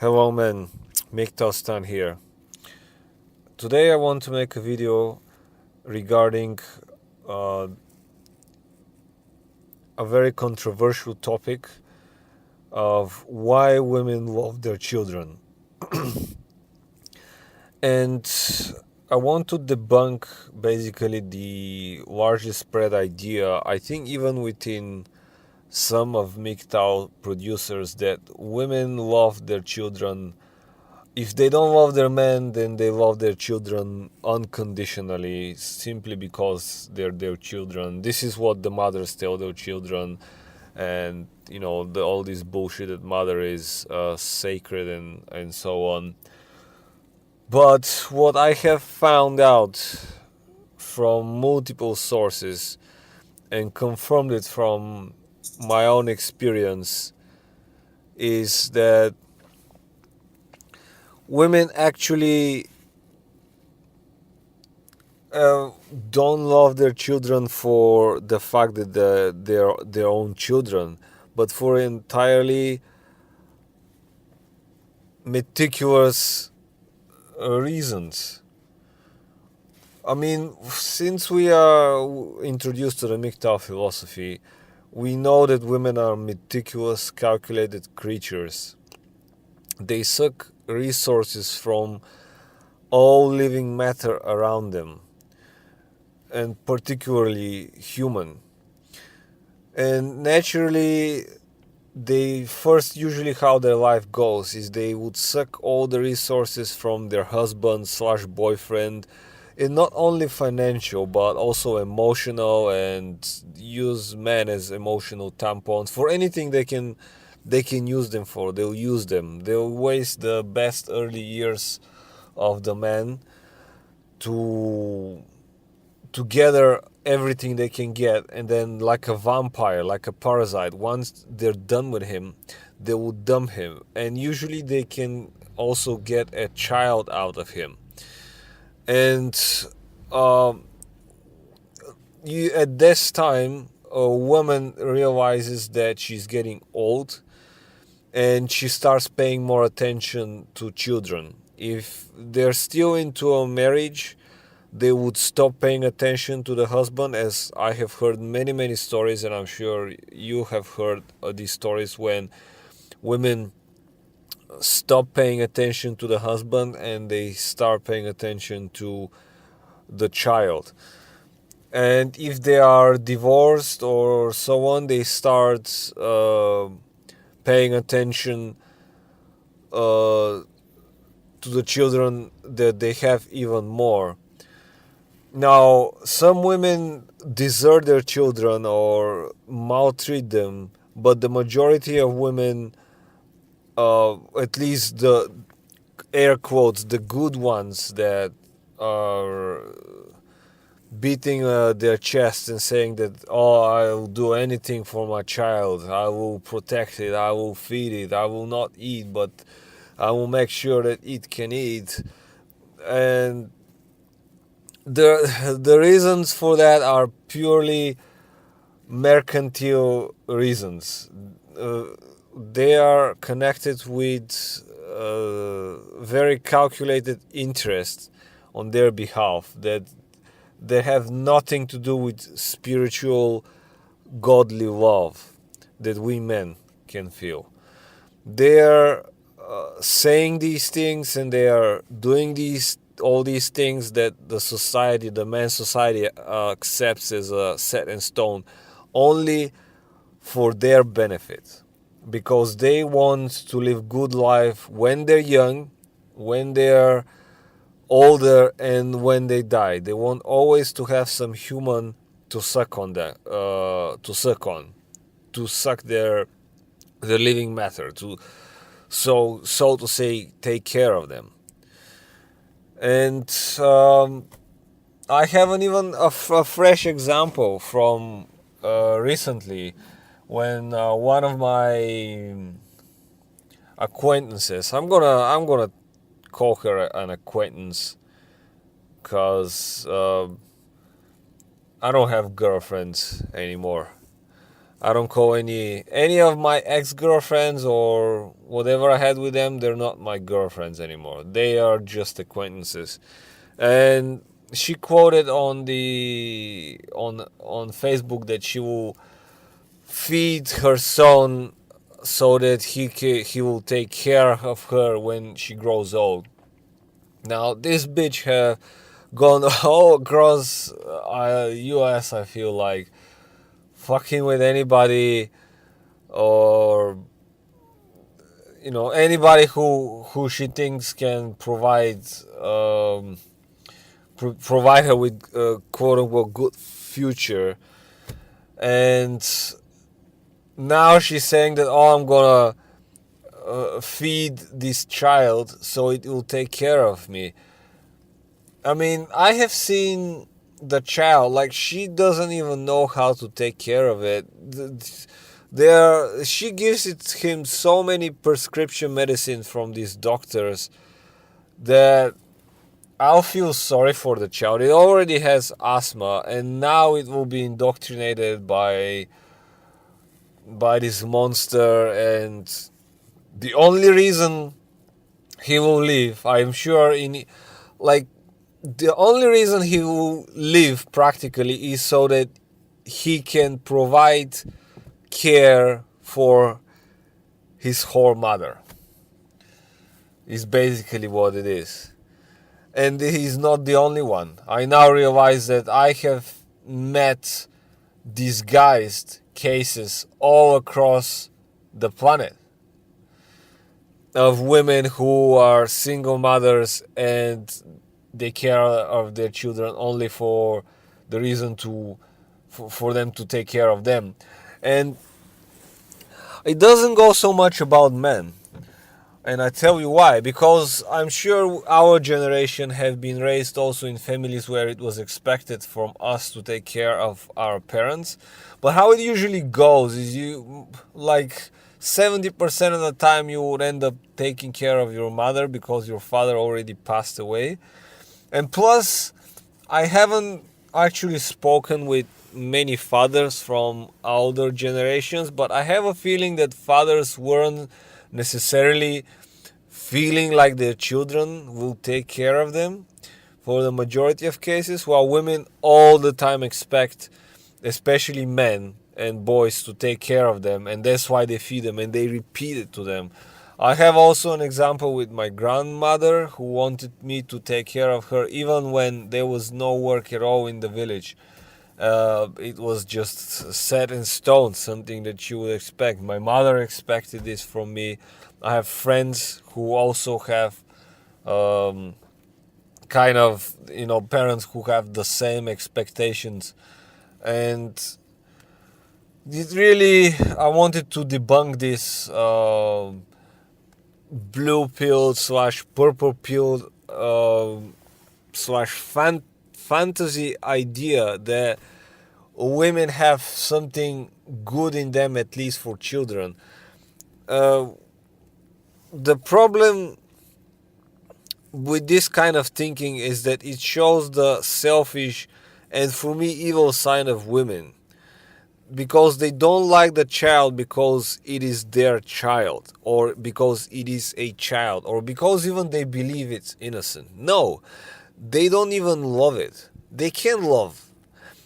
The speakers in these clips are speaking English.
Hello man, MGTOW here. Today I want to make a video regarding uh, a very controversial topic of why women love their children. And I want to debunk basically the largest spread idea, I think even within some of MGTOW producers, that women love their children. If they don't love their men, then they love their children unconditionally, simply because they're their children. This is what the mothers tell their children, and all this bullshit that mother is sacred and so on. But what I have found out from multiple sources and confirmed it from my own experience is that women actually don't love their children for the fact that they're their own children, but for entirely meticulous reasons. I mean, since we are introduced to the MGTOW philosophy, we know that women are meticulous, calculated creatures. They suck resources from all living matter around them, and particularly human. And naturally, they first, usually how their life goes is they would suck all the resources from their husband slash boyfriend, and not only financial but also emotional, and use men as emotional tampons for anything they can use them for. They'll use them. They'll waste the best early years of the man to gather everything they can get, and then, like a vampire, like a parasite, once they're done with him, they will dump him, and usually they can also get a child out of him. And at this time, a woman realizes that she's getting old, and she starts paying more attention to children. If they're still into a marriage, they would stop paying attention to the husband, as I have heard many stories, and I'm sure you have heard these stories, when women stop paying attention to the husband and they start paying attention to the child. And if they are divorced or so on, they start paying attention to the children that they have even more. Now, some women desert their children or maltreat them, but the majority of women, at least the air quotes, the good ones that are beating their chest and saying that, oh, I'll do anything for my child, I will protect it, I will feed it, I will not eat, but I will make sure that it can eat. And the reasons for that are purely mercantile reasons. They are connected with very calculated interest on their behalf that they have nothing to do with spiritual, godly love that we men can feel. They are saying these things, and they are doing all these things that the man's society accepts as set in stone, only for their benefit, because they want to live good life when they're young, when they're older, and when they die. They want always to have some human to suck on that, to suck their living matter, to so to say, take care of them. And I have even a fresh example from recently, when one of my acquaintances, I'm gonna call her an acquaintance, because I don't have girlfriends anymore. I don't call any of my ex-girlfriends or whatever I had with them. They're not my girlfriends anymore. They are just acquaintances. And she quoted on Facebook that she will feed her son so that he will take care of her when she grows old. Now this bitch have gone all across US, I feel like, fucking with anybody, or anybody who she thinks can provide her with a quote unquote good future. And now she's saying that, oh, I'm gonna feed this child so it will take care of me. I mean, I have seen the child, like, she doesn't even know how to take care of it. She gives him so many prescription medicines from these doctors that I'll feel sorry for the child. It already has asthma, and now it will be indoctrinated by this monster. And the only reason he will live, I'm sure, the only reason he will live practically is so that he can provide care for his whole mother. Is basically what it is. And he's not the only one. I now realize that I have met disguised cases all across the planet of women who are single mothers and they care of their children only for the reason for them to take care of them. And it doesn't go so much about men. And I tell you why. Because I'm sure our generation have been raised also in families where it was expected from us to take care of our parents. But how it usually goes is 70% of the time you would end up taking care of your mother because your father already passed away. And plus, I haven't actually spoken with many fathers from older generations, but I have a feeling that fathers weren't necessarily feeling like their children will take care of them for the majority of cases, while women all the time expect, especially men and boys, to take care of them, and that's why they feed them and they repeat it to them. I have also an example with my grandmother who wanted me to take care of her even when there was no work at all in the village. It was just set in stone, something that you would expect. My mother expected this from me. I have friends who also have parents who have the same expectations. And it really, I wanted to debunk this blue pill / purple pill / fantasy idea that women have something good in them, at least for children. The problem with this kind of thinking is that it shows the selfish and, for me, evil side of women, because they don't like the child because it is their child, or because it is a child, or because even they believe it's innocent. No, they don't even love it. They can't love.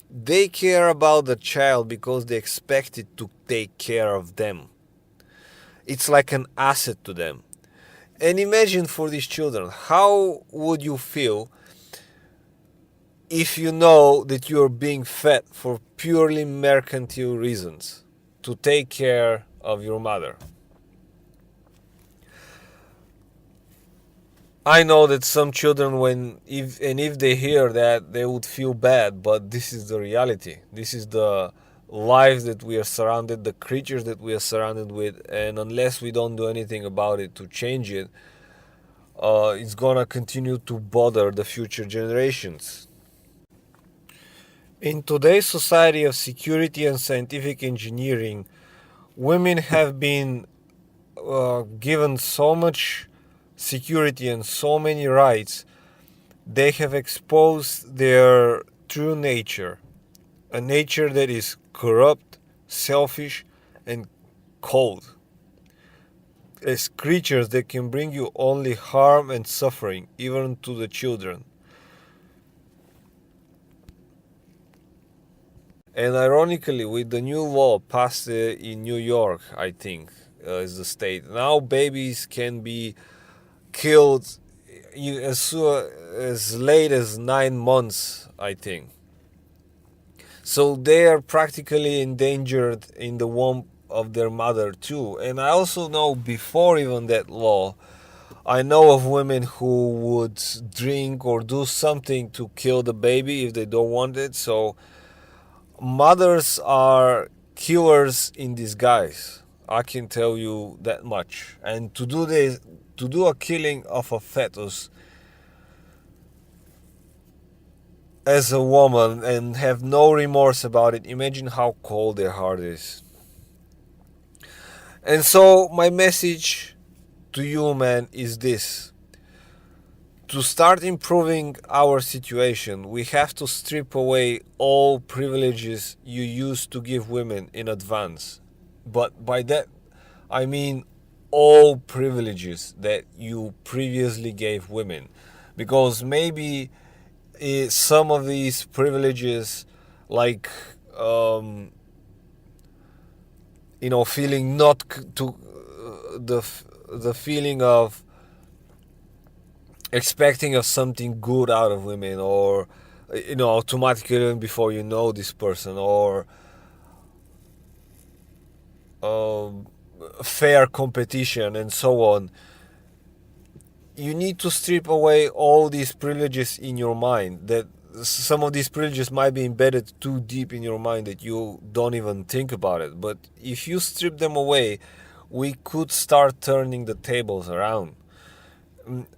They care about the child because they expect it to take care of them. It's like an asset to them. And imagine for these children, how would you feel if you know that you're being fed for purely mercantile reasons to take care of your mother? I know that some children, if they hear that, they would feel bad, but this is the reality. This is the life that we are surrounded, the creatures that we are surrounded with, and unless we don't do anything about it to change it, it's gonna continue to bother the future generations. In today's society of security and scientific engineering, women have been given so much security and so many rights. They have exposed their true nature, a nature that is corrupt, selfish, and cold, as creatures that can bring you only harm and suffering, even to the children. And ironically, with the new law passed in New York, I think, is the state, now babies can be killed as late as 9 months, I think. So they are practically endangered in the womb of their mother too. And I also know, before even that law, I know of women who would drink or do something to kill the baby if they don't want it. So mothers are killers in disguise. I can tell you that much. And to do this, to do a killing of a fetus as a woman and have no remorse about it, imagine how cold their heart is. And so my message to you, man, is this: to start improving our situation, we have to strip away all privileges you used to give women in advance. But by that, I mean all privileges that you previously gave women. Because maybe some of these privileges, like, feeling not to the feeling of expecting of something good out of women, or automatically, even before you know this person, or um, fair competition and so on. You need to strip away all these privileges in your mind. That some of these privileges might be embedded too deep in your mind that you don't even think about it. But if you strip them away, we could start turning the tables around.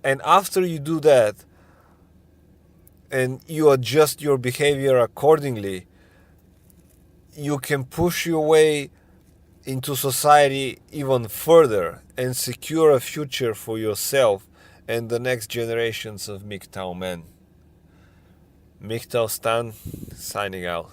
And after you do that, and you adjust your behavior accordingly, you can push your way into society even further and secure a future for yourself and the next generations of MGTOW men. MGTOW Stan, signing out.